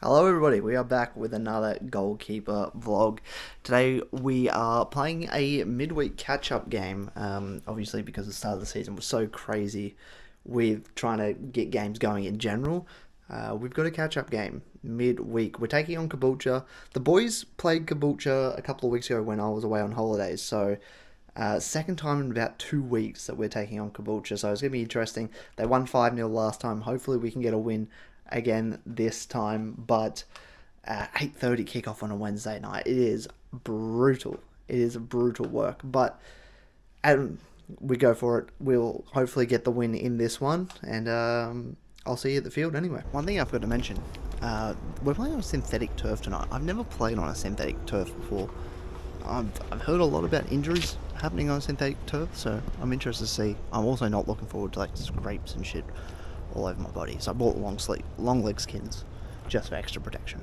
Hello everybody, we are back with another goalkeeper vlog. Today we are playing a midweek catch-up game, obviously because the start of the season was so crazy with trying to get games going in general. We've got a catch-up game midweek. We're taking on Caboolture. The boys played Caboolture a couple of weeks ago when I was away on holidays, so second time in about 2 weeks that we're taking on Caboolture, so it's going to be interesting. They won 5-0 last time. Hopefully we can get a win again this time, but 8:30 kickoff on a Wednesday night. It is brutal. It is a brutal work, but we go for it. We'll hopefully get the win in this one, and I'll see you at the field anyway. One thing I've got to mention, we're playing on a synthetic turf tonight. I've never played on a synthetic turf before. I've heard a lot about injuries happening on synthetic turf, so I'm interested to see. I'm also not looking forward to like scrapes and shit all over my body, so I bought long leg skins just for extra protection.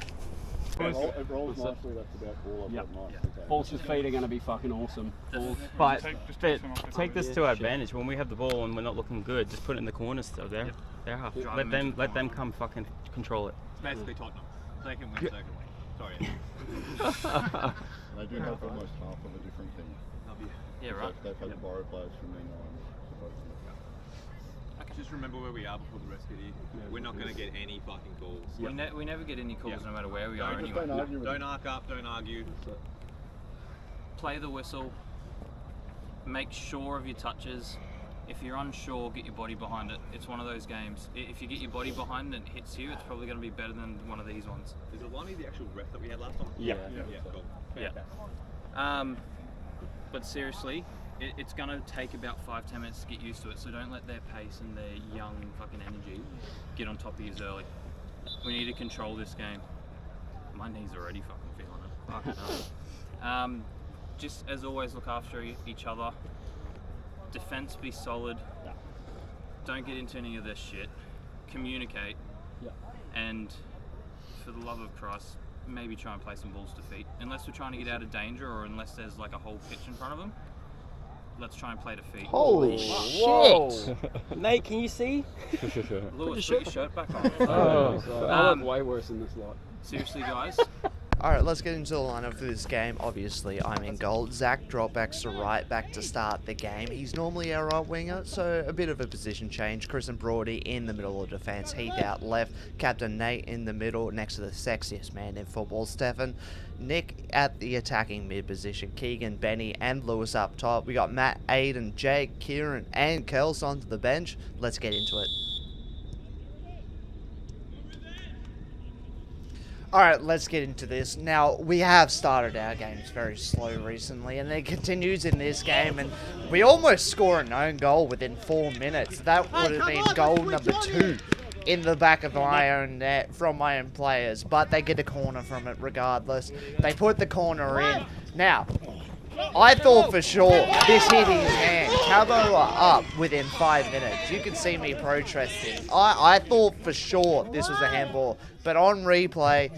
It rolls nicely, that's about all I've got nice. Bolster's feet are going to be fucking awesome. But take this to our advantage. When we have the ball and we're not looking good, just put it in the corners still there. Let them come fucking control it. It's basically Tottenham. They can win, so can we. Sorry. They do have almost half of a different thing. Yeah, right. They've had borrowed players from their nines, supposedly. Just remember where we are before the rest of the year. We're not going to get any fucking calls. We never get any calls no matter where we are anyway. Don't arc up, don't argue. Play the whistle. Make sure of your touches. If you're unsure, get your body behind it. It's one of those games. If you get your body behind it and it hits you, it's probably going to be better than one of these ones. Is Alani the actual ref that we had last time? Yeah. Cool. Yeah. But seriously, it's going to take about 5-10 minutes to get used to it, so don't let their pace and their young fucking energy get on top of you early. We need to control this game. My knees are already fucking feeling it. Fucking hell. Just as always, look after each other. Defense be solid. Don't get into any of this shit. Communicate. And for the love of Christ, maybe try and play some balls to feet. Unless we're trying to get out of danger or unless there's like a whole pitch in front of them, let's try and play to feet. Holy shit! Nate, can you see? Lewis, put your shirt back on. I look way worse in this lot. Seriously, guys. Alright, let's get into the lineup for this game. Obviously, I'm in goal. Zach dropbacks to right back to start the game. He's normally our right winger, so a bit of a position change. Chris and Brody in the middle of defence. Heath out left. Captain Nate in the middle next to the sexiest man in football, Stefan. Nick at the attacking mid position. Keegan, Benny, and Lewis up top. We got Matt, Aiden, Jake, Kieran, and Kels onto the bench. Let's get into it. Alright, let's get into this. Now, we have started our games very slow recently, and it continues in this game, and we almost score an own goal within 4 minutes. That would have been goal number 2 in the back of my own net from my own players, but they get a corner from it regardless. They put the corner in. Now, I thought for sure this hit his hand. Cabo are up within 5 minutes. You can see me protesting. I thought for sure this was a handball, but on replay,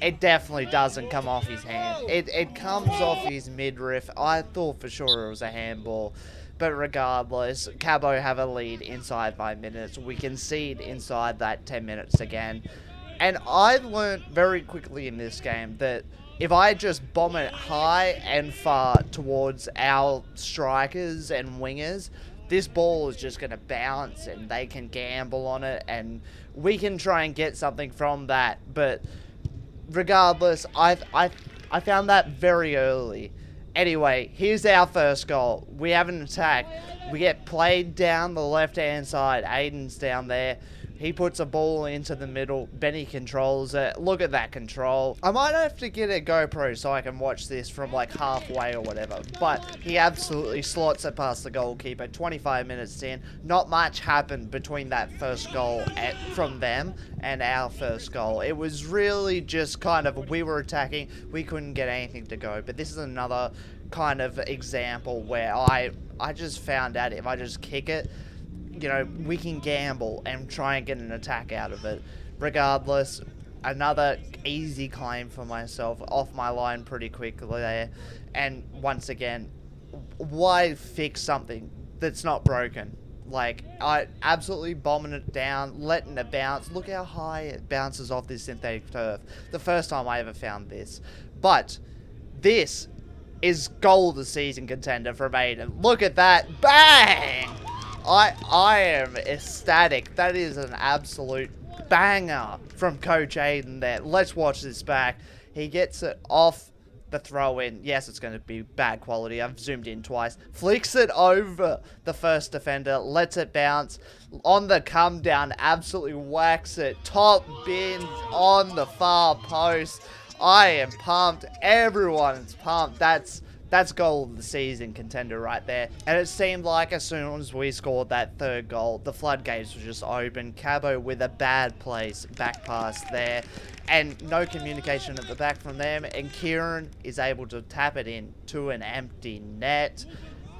it definitely doesn't come off his hand. It comes off his midriff. I thought for sure it was a handball, but regardless, Cabo have a lead inside 5 minutes. We concede inside that 10 minutes again. And I learned very quickly in this game that if I just bomb it high and far towards our strikers and wingers, this ball is just going to bounce and they can gamble on it and we can try and get something from that. But regardless, I found that very early. Anyway, here's our first goal. We have an attack. We get played down the left-hand side. Aiden's down there. He puts a ball into the middle. Benny controls it. Look at that control. I might have to get a GoPro so I can watch this from like halfway or whatever. But he absolutely slots it past the goalkeeper. 25 minutes in. Not much happened between that first goal from them and our first goal. It was really just kind of, we were attacking. We couldn't get anything to go. But this is another kind of example where I just found out if I just kick it, you know, we can gamble and try and get an attack out of it. Regardless, another easy claim for myself, off my line pretty quickly there. And once again, why fix something that's not broken? Like, I absolutely bombing it down, letting it bounce. Look how high it bounces off this synthetic turf. The first time I ever found this. But this is goal of the season contender from Aiden. Look at that. Bang! I am ecstatic. That is an absolute banger from Coach Aiden there. Let's watch this back. He gets it off the throw in. Yes, it's going to be bad quality. I've zoomed in twice. Flicks it over the first defender. Lets it bounce. On the come down. Absolutely whacks it. Top bins on the far post. I am pumped. Everyone's pumped. That's goal of the season contender right there. And it seemed like as soon as we scored that third goal, the floodgates were just open. Cabo with a bad place, back pass there. And no communication at the back from them. And Kieran is able to tap it in to an empty net.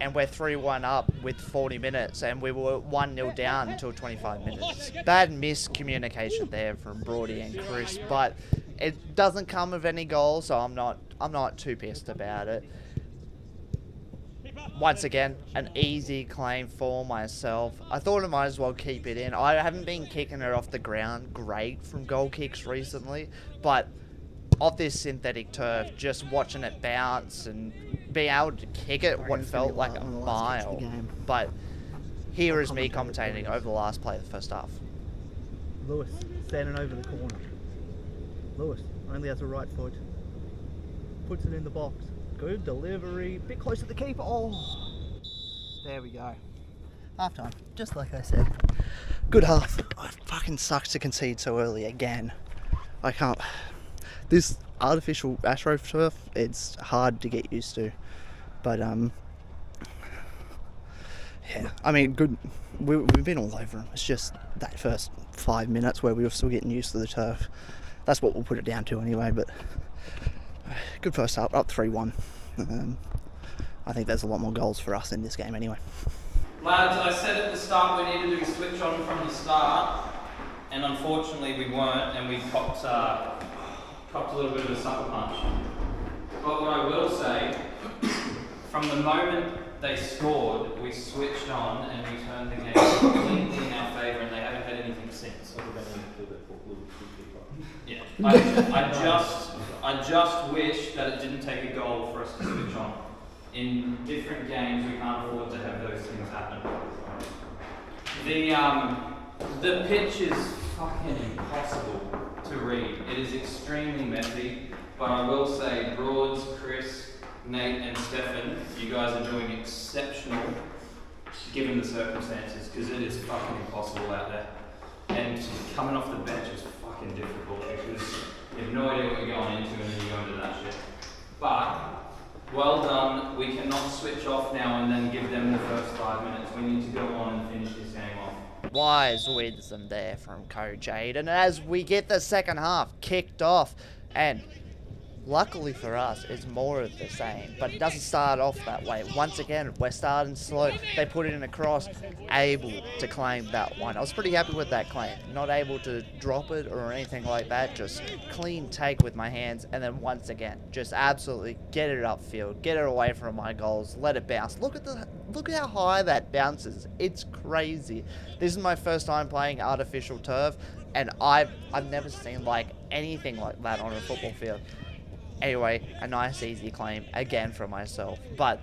And we're 3-1 up with 40 minutes. And we were 1-0 down until 25 minutes. Bad miscommunication there from Brody and Chris. But it doesn't come with any goals, so I'm not too pissed about it. Once again, an easy claim for myself. I thought I might as well keep it in. I haven't been kicking it off the ground great from goal kicks recently, but off this synthetic turf, just watching it bounce and being able to kick it what felt like a mile. But here is me commentating over the last play of the first half. Lewis standing over the corner. Lewis only has a right foot. Puts it in the box. Good delivery. Bit close to the keeper. Oh, there we go. Half time, just like I said. Good half. It fucking sucks to concede so early again. I can't. This artificial AstroTurf, it's hard to get used to. But, yeah, I mean, good. We've been all over them. It's just that first 5 minutes where we were still getting used to the turf. That's what we'll put it down to anyway, but good first half, up 3-1. I think there's a lot more goals for us in this game anyway. Lads, I said at the start we needed to be switch on from the start, and unfortunately we weren't, and we copped a little bit of a sucker punch. But what I will say, from the moment they scored, we switched on and we turned the game completely in our favour, and they haven't had anything since. Yeah, I just wish that it didn't take a goal for us to switch on. In different games, we can't afford to have those things happen. The pitch is fucking impossible to read. It is extremely messy, but I will say, Broads, Chris, Nate, and Stefan, you guys are doing exceptional given the circumstances, because it is fucking impossible out there. And coming off the bench is fucking difficult because you have no idea what you're going into and then you go into that shit. But well done. We cannot switch off now and then give them the first 5 minutes. We need to go on and finish this game off. Wise wisdom there from Coach Aiden as we get the second half kicked off, and luckily for us, it's more of the same, but it doesn't start off that way. Once again, we're starting slow. They put it in a cross, able to claim that one. I was pretty happy with that claim. Not able to drop it or anything like that, just clean take with my hands, and then once again, just absolutely get it upfield, get it away from my goals, let it bounce. Look at how high that bounces. It's crazy. This is my first time playing artificial turf, and I've never seen like anything like that on a football field. Anyway, a nice easy claim again for myself, but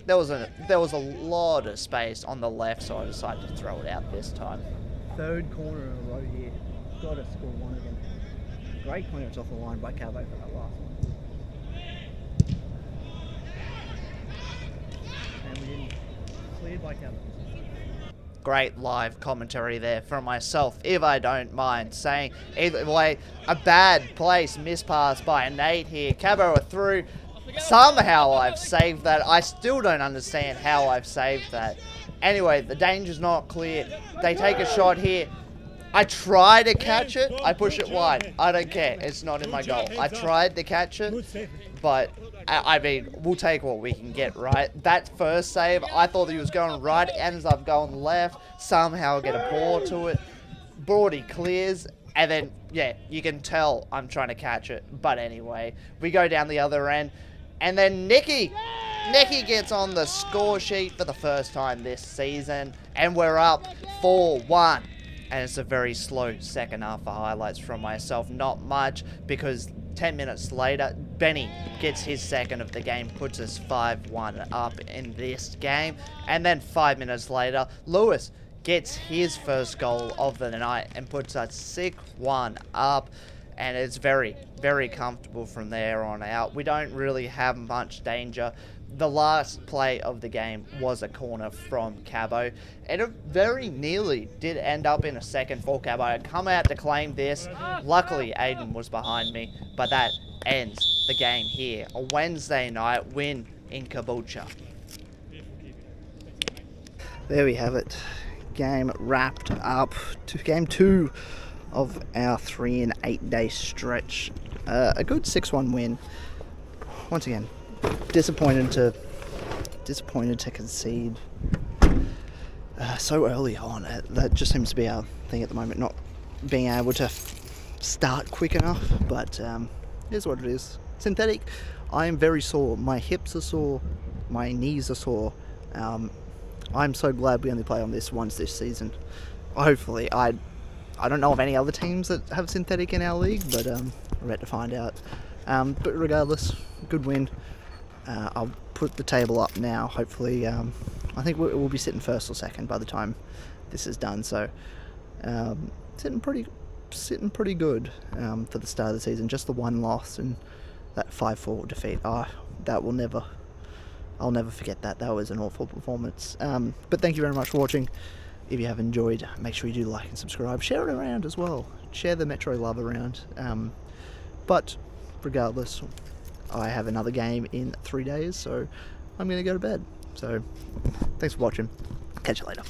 there was a lot of space on the left, so I decided to throw it out this time. Third corner in a row here. Got to score one again. Great clearance off the line by Cabo for that last one. And we didn't. Cleared by Cabo. Great live commentary there from myself, if I don't mind saying. Either way, a bad place, miss-pass by Nate here. Cabo are through. Somehow I've saved that. I still don't understand how I've saved that. Anyway, the danger's not clear. They take a shot here. I try to catch it. I push it wide. I don't care. It's not in my goal. I tried to catch it, but I mean, we'll take what we can get, right? That first save, I thought he was going right, ends up going left, somehow get a ball to it. Brody clears, and then, yeah, you can tell I'm trying to catch it. But anyway, we go down the other end, And then Nicky gets on the score sheet for the first time this season, and we're up 4-1. And it's a very slow second half for highlights from myself. Not much, because 10 minutes later, Benny gets his second of the game, puts us 5-1 up in this game. And then 5 minutes later, Lewis gets his first goal of the night and puts us 6-1 up. And it's very, very comfortable from there on out. We don't really have much danger. The last play of the game was a corner from Cabo, and it very nearly did end up in a second for Cabo. I come out to claim this. Luckily, Aiden was behind me, but that ends the game here. A Wednesday night win in Caboolture. There we have it. Game wrapped up. Game 2 of our 3 and 8 day stretch. A good 6-1 win. Once again, disappointed to concede so early on. That just seems to be our thing at the moment, not being able to start quick enough, but here's what it is. Synthetic, I am very sore. My hips are sore, my knees are sore. I'm so glad we only play on this once this season. Hopefully, I don't know of any other teams that have synthetic in our league, but we're about to find out. But regardless, good win. I'll put the table up now. Hopefully, I think we'll be sitting first or second by the time this is done. So, sitting pretty good for the start of the season. Just the one loss and that 5-4 defeat. I'll never forget that. That was an awful performance. But thank you very much for watching. If you have enjoyed, make sure you do like and subscribe. Share it around as well. Share the Metro love around. But regardless, I have another game in 3 days, so I'm going to go to bed. So thanks for watching. Catch you later.